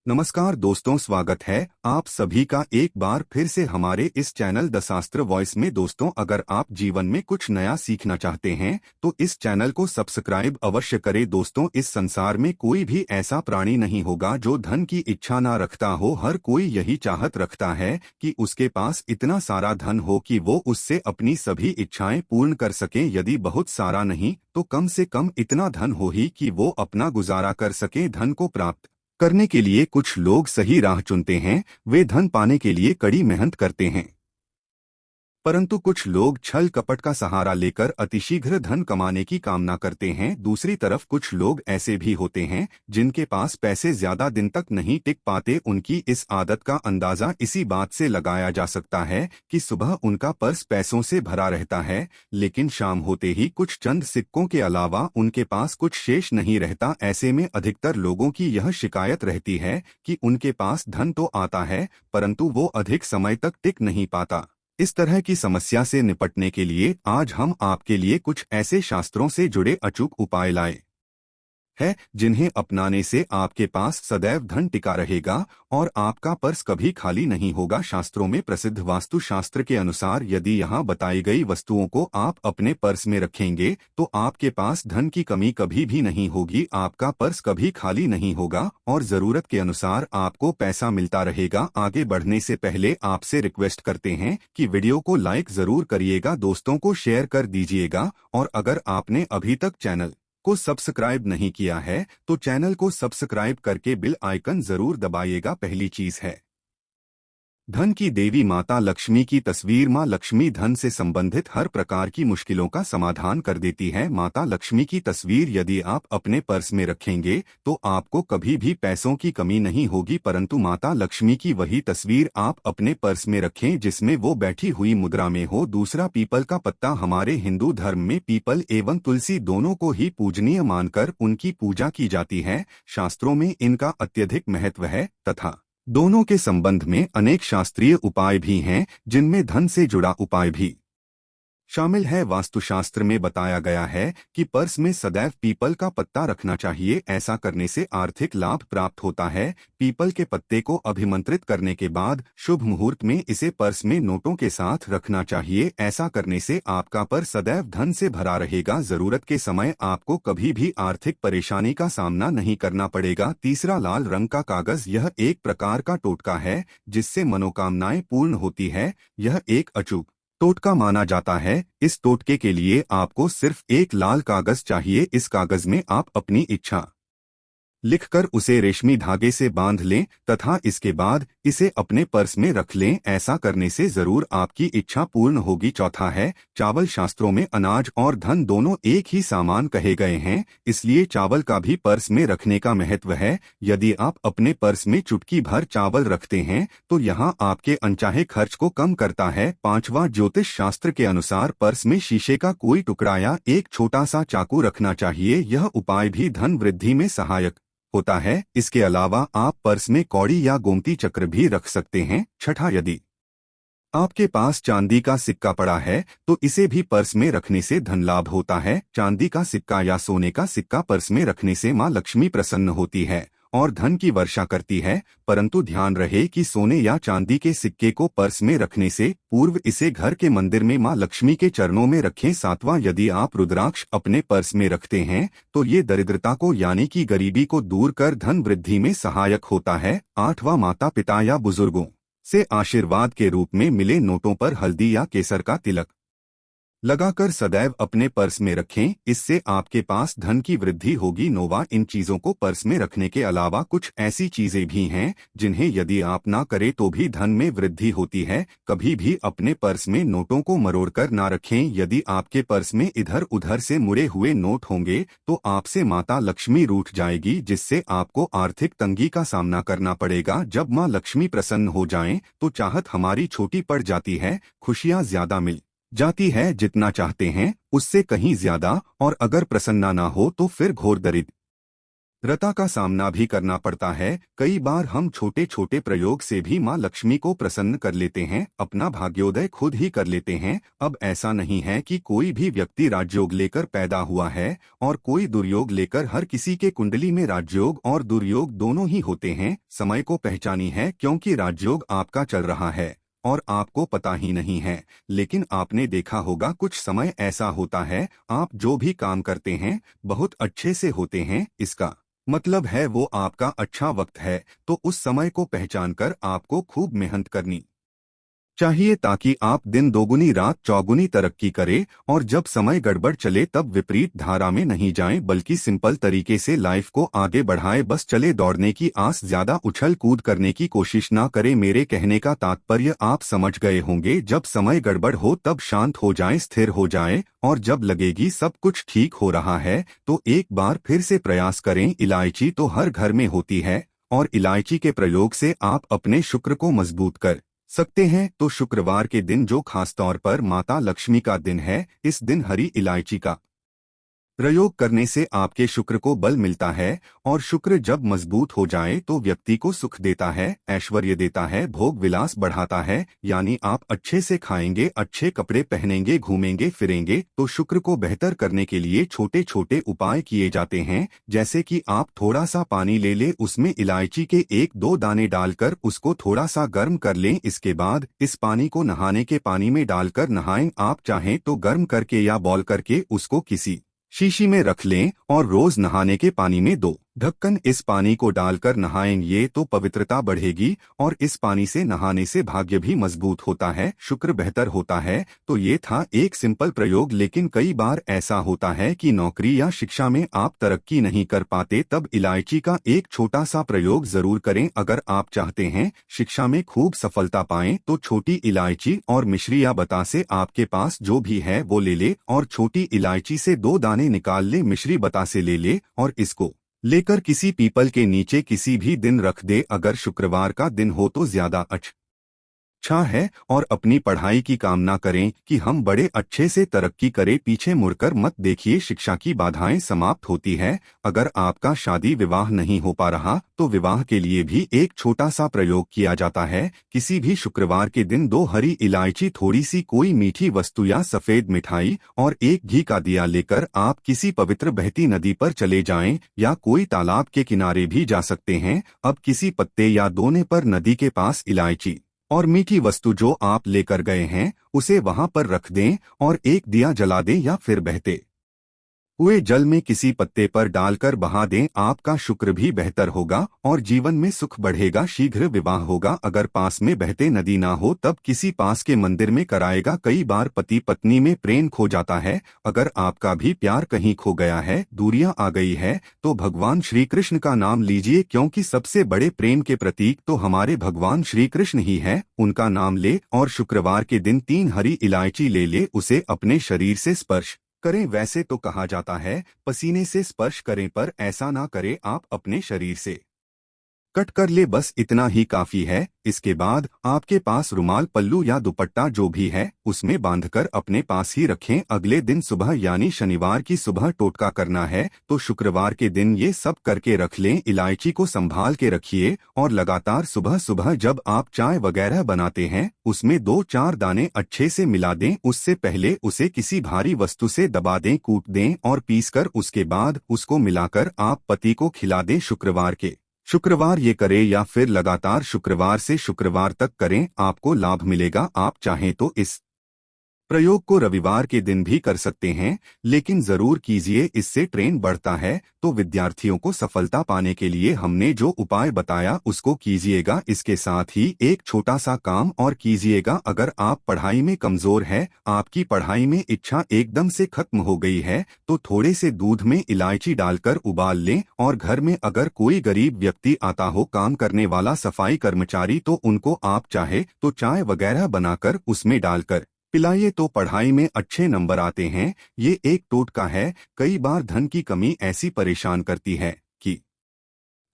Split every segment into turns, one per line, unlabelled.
नमस्कार दोस्तों, स्वागत है आप सभी का एक बार फिर से हमारे इस चैनल द शास्त्र वॉइस में। दोस्तों, अगर आप जीवन में कुछ नया सीखना चाहते हैं तो इस चैनल को सब्सक्राइब अवश्य करें। दोस्तों, इस संसार में कोई भी ऐसा प्राणी नहीं होगा जो धन की इच्छा ना रखता हो। हर कोई यही चाहत रखता है कि उसके पास इतना सारा धन हो कि वो उससे अपनी सभी इच्छाएं पूर्ण कर सकें। यदि बहुत सारा नहीं तो कम से कम इतना धन हो ही कि वो अपना गुजारा कर सकें। धन को प्राप्त करने के लिए कुछ लोग सही राह चुनते हैं, वे धन पाने के लिए कड़ी मेहनत करते हैं, परंतु कुछ लोग छल कपट का सहारा लेकर अतिशीघ्र धन कमाने की कामना करते हैं। दूसरी तरफ कुछ लोग ऐसे भी होते हैं जिनके पास पैसे ज्यादा दिन तक नहीं टिक पाते। उनकी इस आदत का अंदाजा इसी बात से लगाया जा सकता है कि सुबह उनका पर्स पैसों से भरा रहता है, लेकिन शाम होते ही कुछ चंद सिक्कों के अलावा उनके पास कुछ शेष नहीं रहता। ऐसे में अधिकतर लोगों की यह शिकायत रहती है कि उनके पास धन तो आता है परंतु वो अधिक समय तक टिक नहीं पाता। इस तरह की समस्या से निपटने के लिए आज हम आपके लिए कुछ ऐसे शास्त्रों से जुड़े अचूक उपाय लाए है जिन्हें अपनाने से आपके पास सदैव धन टिका रहेगा और आपका पर्स कभी खाली नहीं होगा। शास्त्रों में प्रसिद्ध वास्तु शास्त्र के अनुसार यदि यहाँ बताई गई वस्तुओं को आप अपने पर्स में रखेंगे तो आपके पास धन की कमी कभी भी नहीं होगी, आपका पर्स कभी खाली नहीं होगा और जरूरत के अनुसार आपको पैसा मिलता रहेगा। आगे बढ़ने से पहले आपसे रिक्वेस्ट करते हैं कि वीडियो को लाइक जरूर करिएगा, दोस्तों को शेयर कर दीजिएगा और अगर आपने अभी तक चैनल को सब्सक्राइब नहीं किया है तो चैनल को सब्सक्राइब करके बेल आइकन जरूर दबाइएगा। पहली चीज है धन की देवी माता लक्ष्मी की तस्वीर। माँ लक्ष्मी धन से संबंधित हर प्रकार की मुश्किलों का समाधान कर देती है। माता लक्ष्मी की तस्वीर यदि आप अपने पर्स में रखेंगे तो आपको कभी भी पैसों की कमी नहीं होगी, परंतु माता लक्ष्मी की वही तस्वीर आप अपने पर्स में रखें जिसमें वो बैठी हुई मुद्रा में हो। दूसरा, पीपल का पत्ता। हमारे हिंदू धर्म में पीपल एवं तुलसी दोनों को ही पूजनीय मानकर उनकी पूजा की जाती है। शास्त्रों में इनका अत्यधिक महत्व है तथा दोनों के संबंध में अनेक शास्त्रीय उपाय भी हैं जिनमें धन से जुड़ा उपाय भी शामिल है। वास्तुशास्त्र में बताया गया है कि पर्स में सदैव पीपल का पत्ता रखना चाहिए, ऐसा करने से आर्थिक लाभ प्राप्त होता है। पीपल के पत्ते को अभिमंत्रित करने के बाद शुभ मुहूर्त में इसे पर्स में नोटों के साथ रखना चाहिए। ऐसा करने से आपका पर्स सदैव धन से भरा रहेगा, जरूरत के समय आपको कभी भी आर्थिक परेशानी का सामना नहीं करना पड़ेगा। तीसरा, लाल रंग का कागज। यह एक प्रकार का टोटका है जिससे मनोकामनाएं पूर्ण होती है। यह एक अचूक टोटका माना जाता है। इस टोटके के लिए आपको सिर्फ एक लाल कागज चाहिए। इस कागज में आप अपनी इच्छा लिखकर उसे रेशमी धागे से बांध लें तथा इसके बाद इसे अपने पर्स में रख लें। ऐसा करने से जरूर आपकी इच्छा पूर्ण होगी। चौथा है चावल। शास्त्रों में अनाज और धन दोनों एक ही सामान कहे गए हैं, इसलिए चावल का भी पर्स में रखने का महत्व है। यदि आप अपने पर्स में चुटकी भर चावल रखते हैं तो यहाँ आपके अनचाहे खर्च को कम करता है। पांचवा, ज्योतिष शास्त्र के अनुसार पर्स में शीशे का कोई टुकड़ा या एक छोटा सा चाकू रखना चाहिए। यह उपाय भी धन वृद्धि में सहायक होता है। इसके अलावा आप पर्स में कौड़ी या गोमती चक्र भी रख सकते हैं। छठा, यदि आपके पास चांदी का सिक्का पड़ा है तो इसे भी पर्स में रखने से धन लाभ होता है। चांदी का सिक्का या सोने का सिक्का पर्स में रखने से माँ लक्ष्मी प्रसन्न होती है और धन की वर्षा करती है, परंतु ध्यान रहे कि सोने या चांदी के सिक्के को पर्स में रखने से पूर्व इसे घर के मंदिर में माँ लक्ष्मी के चरणों में रखें। सातवां, यदि आप रुद्राक्ष अपने पर्स में रखते हैं तो ये दरिद्रता को यानी कि गरीबी को दूर कर धन वृद्धि में सहायक होता है। आठवां, माता पिता या बुजुर्गों से आशीर्वाद के रूप में मिले नोटों पर हल्दी या केसर का तिलक लगाकर सदैव अपने पर्स में रखें, इससे आपके पास धन की वृद्धि होगी। नौवां, इन चीजों को पर्स में रखने के अलावा कुछ ऐसी चीजें भी हैं जिन्हें यदि आप ना करें तो भी धन में वृद्धि होती है। कभी भी अपने पर्स में नोटों को मरोड़कर ना रखें। यदि आपके पर्स में इधर उधर से मुड़े हुए नोट होंगे तो आपसे माता लक्ष्मी रूठ जाएगी, जिससे आपको आर्थिक तंगी का सामना करना पड़ेगा। जब माँ लक्ष्मी प्रसन्न हो जाएं तो चाहत हमारी छोटी पड़ जाती है, खुशियाँ ज्यादा मिल जाती है, जितना चाहते हैं उससे कहीं ज्यादा, और अगर प्रसन्ना ना हो तो फिर घोर दरिद्र रता का सामना भी करना पड़ता है। कई बार हम छोटे छोटे प्रयोग से भी माँ लक्ष्मी को प्रसन्न कर लेते हैं, अपना भाग्योदय खुद ही कर लेते हैं। अब ऐसा नहीं है कि कोई भी व्यक्ति राजयोग लेकर पैदा हुआ है और कोई दुर्योग लेकर। हर किसी के कुंडली में राजयोग और दुर्योग दोनों ही होते हैं। समय को पहचानी है, क्योंकि राजयोग आपका चल रहा है और आपको पता ही नहीं है। लेकिन आपने देखा होगा कुछ समय ऐसा होता है, आप जो भी काम करते हैं बहुत अच्छे से होते हैं। इसका मतलब है वो आपका अच्छा वक्त है। तो उस समय को पहचान कर आपको खूब मेहनत करनी चाहिए, ताकि आप दिन दोगुनी रात चौगुनी तरक्की करें। और जब समय गड़बड़ चले तब विपरीत धारा में नहीं जाएं, बल्कि सिंपल तरीके से लाइफ को आगे बढ़ाएं। बस चले दौड़ने की आस, ज्यादा उछल कूद करने की कोशिश ना करें। मेरे कहने का तात्पर्य आप समझ गए होंगे। जब समय गड़बड़ हो तब शांत हो जाएं, स्थिर हो जाएं, और जब लगेगी सब कुछ ठीक हो रहा है तो एक बार फिर से प्रयास करें। इलायची तो हर घर में होती है और इलायची के प्रयोग से आप अपने शुक्र को मजबूत कर सकते हैं। तो शुक्रवार के दिन, जो खासतौर पर माता लक्ष्मी का दिन है, इस दिन हरी इलायची का प्रयोग करने से आपके शुक्र को बल मिलता है। और शुक्र जब मजबूत हो जाए तो व्यक्ति को सुख देता है, ऐश्वर्य देता है, भोग विलास बढ़ाता है। यानी आप अच्छे से खाएंगे, अच्छे कपड़े पहनेंगे, घूमेंगे फिरेंगे। तो शुक्र को बेहतर करने के लिए छोटे छोटे उपाय किए जाते हैं। जैसे कि आप थोड़ा सा पानी ले उसमें इलायची के 1-2 दाने डालकर उसको थोड़ा सा गर्म कर लें। इसके बाद इस पानी को नहाने के पानी में डालकर नहाएं। आप चाहें तो गर्म करके या बॉयल करके उसको किसी शीशी में रख लें और रोज नहाने के पानी में 2 ढक्कन इस पानी को डालकर नहाएंगे तो पवित्रता बढ़ेगी। और इस पानी से नहाने से भाग्य भी मजबूत होता है, शुक्र बेहतर होता है। तो ये था एक सिंपल प्रयोग, लेकिन कई बार ऐसा होता है कि नौकरी या शिक्षा में आप तरक्की नहीं कर पाते, तब इलायची का एक छोटा सा प्रयोग जरूर करें। अगर आप चाहते हैं शिक्षा में खूब सफलता पाएं तो छोटी इलायची और मिश्री या बतासे, आपके पास जो भी है वो ले और छोटी इलायची से 2 दाने निकाल ले, मिश्री बतासे ले और इसको लेकर किसी पीपल के नीचे किसी भी दिन रख दे। अगर शुक्रवार का दिन हो तो ज्यादा अच्छा है। और अपनी पढ़ाई की कामना करें कि हम बड़े अच्छे से तरक्की करें। पीछे मुड़कर मत देखिए, शिक्षा की बाधाएं समाप्त होती है। अगर आपका शादी विवाह नहीं हो पा रहा तो विवाह के लिए भी एक छोटा सा प्रयोग किया जाता है। किसी भी शुक्रवार के दिन 2 हरी इलायची, थोड़ी सी कोई मीठी वस्तु या सफेद मिठाई और एक घी का दिया लेकर आप किसी पवित्र बहती नदी पर चले जाएं, या कोई तालाब के किनारे भी जा सकते हैं। अब किसी पत्ते या दोने पर नदी के पास इलायची और मीठी वस्तु जो आप लेकर गए हैं उसे वहां पर रख दें और एक दिया जला दें, या फिर बहते हुए जल में किसी पत्ते पर डालकर बहा दें। आपका शुक्र भी बेहतर होगा और जीवन में सुख बढ़ेगा, शीघ्र विवाह होगा। अगर पास में बहते नदी ना हो तब किसी पास के मंदिर में कराएगा। कई बार पति पत्नी में प्रेम खो जाता है। अगर आपका भी प्यार कहीं खो गया है, दूरियां आ गई है, तो भगवान श्री कृष्ण का नाम लीजिए, क्योंकि सबसे बड़े प्रेम के प्रतीक तो हमारे भगवान श्री कृष्ण ही है। उनका नाम ले और शुक्रवार के दिन 3 हरी इलायची ले उसे अपने शरीर से स्पर्श करें। वैसे तो कहा जाता है पसीने से स्पर्श करें, पर ऐसा ना करें, आप अपने शरीर से कट कर ले, बस इतना ही काफी है। इसके बाद आपके पास रुमाल, पल्लू या दुपट्टा जो भी है उसमें बांधकर अपने पास ही रखें। अगले दिन सुबह यानी शनिवार की सुबह टोटका करना है, तो शुक्रवार के दिन ये सब करके रख लें। इलायची को संभाल के रखिए और लगातार सुबह सुबह जब आप चाय वगैरह बनाते हैं उसमें 2-4 दाने अच्छे से मिला दें। उससे पहले उसे किसी भारी वस्तु से दबा दें, कूट दें और पीसकर उसके बाद उसको मिलाकर आप पति को खिला दें। शुक्रवार ये करें या फिर लगातार शुक्रवार से शुक्रवार तक करें, आपको लाभ मिलेगा। आप चाहें तो इस प्रयोग को रविवार के दिन भी कर सकते हैं, लेकिन जरूर कीजिए, इससे ट्रेन बढ़ता है। तो विद्यार्थियों को सफलता पाने के लिए हमने जो उपाय बताया उसको कीजिएगा। इसके साथ ही एक छोटा सा काम और कीजिएगा। अगर आप पढ़ाई में कमजोर है, आपकी पढ़ाई में इच्छा एकदम से खत्म हो गई है, तो थोड़े से दूध में इलायची डालकर उबाल लें और घर में अगर कोई गरीब व्यक्ति आता हो, काम करने वाला सफाई कर्मचारी, तो उनको आप चाहे तो चाय वगैरह बनाकर उसमें डालकर पिलाइए, तो पढ़ाई में अच्छे नंबर आते हैं। ये एक टोटका है। कई बार धन की कमी ऐसी परेशान करती है कि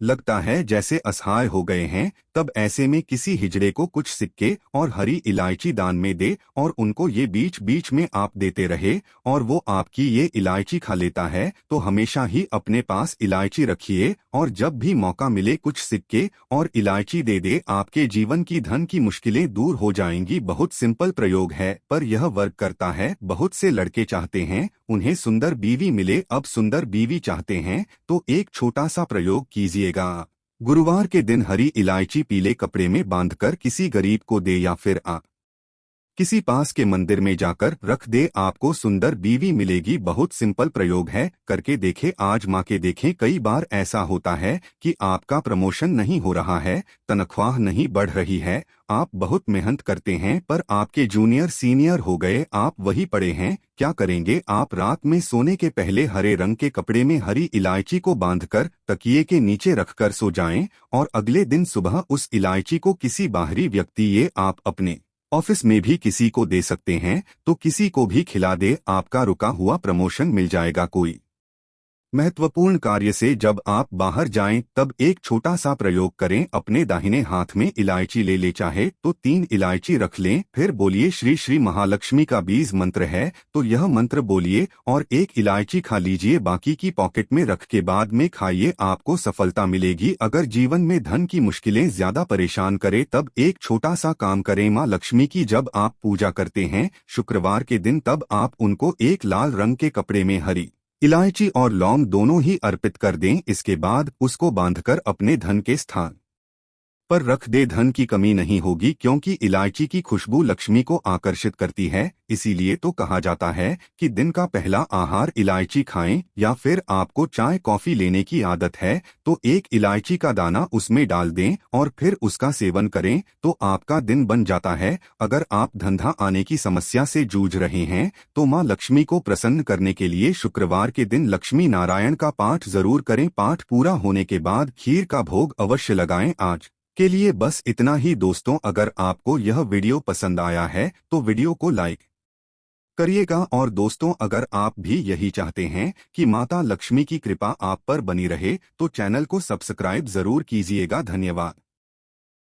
लगता है जैसे असहाय हो गए हैं, तब ऐसे में किसी हिजड़े को कुछ सिक्के और हरी इलायची दान में दे और उनको ये बीच बीच में आप देते रहे और वो आपकी ये इलायची खा लेता है। तो हमेशा ही अपने पास इलायची रखिए और जब भी मौका मिले कुछ सिक्के और इलायची दे दे, आपके जीवन की धन की मुश्किलें दूर हो जाएंगी। बहुत सिंपल प्रयोग है पर यह वर्क करता है। बहुत से लड़के चाहते हैं उन्हें सुंदर बीवी मिले, अब सुंदर बीवी चाहते हैं तो एक छोटा सा प्रयोग कीजिएगा। गुरुवार के दिन हरी इलायची पीले कपड़े में बांधकर किसी गरीब को दे या फिर आप किसी पास के मंदिर में जाकर रख दे, आपको सुंदर बीवी मिलेगी। बहुत सिंपल प्रयोग है, करके देखें, आजमा के देखें। कई बार ऐसा होता है कि आपका प्रमोशन नहीं हो रहा है, तनख्वाह नहीं बढ़ रही है, आप बहुत मेहनत करते हैं पर आपके जूनियर सीनियर हो गए, आप वही पड़े हैं। क्या करेंगे आप? रात में सोने के पहले हरे रंग के कपड़े में हरी इलायची को बांधकर तकिए के नीचे रखकर सो जाएं और अगले दिन सुबह उस इलायची को किसी बाहरी व्यक्ति, ये आप अपने ऑफिस में भी किसी को दे सकते हैं, तो किसी को भी खिला दे, आपका रुका हुआ प्रमोशन मिल जाएगा। कोई महत्वपूर्ण कार्य से जब आप बाहर जाएं तब एक छोटा सा प्रयोग करें, अपने दाहिने हाथ में इलायची ले चाहे तो 3 इलायची रख लें, फिर बोलिए श्री श्री महालक्ष्मी का बीज मंत्र है तो यह मंत्र बोलिए और 1 इलायची खा लीजिए, बाकी की पॉकेट में रख के बाद में खाइए, आपको सफलता मिलेगी। अगर जीवन में धन की मुश्किलें ज्यादा परेशान करे तब एक छोटा सा काम करें, माँ लक्ष्मी की जब आप पूजा करते हैं शुक्रवार के दिन, तब आप उनको एक लाल रंग के कपड़े में हरी इलायची और लौंग दोनों ही अर्पित कर दें। इसके बाद उसको बांधकर अपने धन के स्थान पर रख दे, धन की कमी नहीं होगी क्योंकि इलायची की खुशबू लक्ष्मी को आकर्षित करती है। इसीलिए तो कहा जाता है कि दिन का पहला आहार इलायची खाएं, या फिर आपको चाय कॉफी लेने की आदत है तो 1 इलायची का दाना उसमें डाल दें और फिर उसका सेवन करें तो आपका दिन बन जाता है। अगर आप धंधा आने की समस्या से जूझ रहे हैं तो मां लक्ष्मी को प्रसन्न करने के लिए शुक्रवार के दिन लक्ष्मी नारायण का पाठ जरूर करें। पाठ पूरा होने के बाद खीर का भोग अवश्य लगाएं। आज के लिए बस इतना ही दोस्तों। अगर आपको यह वीडियो पसंद आया है तो वीडियो को लाइक करिएगा और दोस्तों अगर आप भी यही चाहते हैं कि माता लक्ष्मी की कृपा आप पर बनी रहे तो चैनल को सब्सक्राइब जरूर कीजिएगा। धन्यवाद।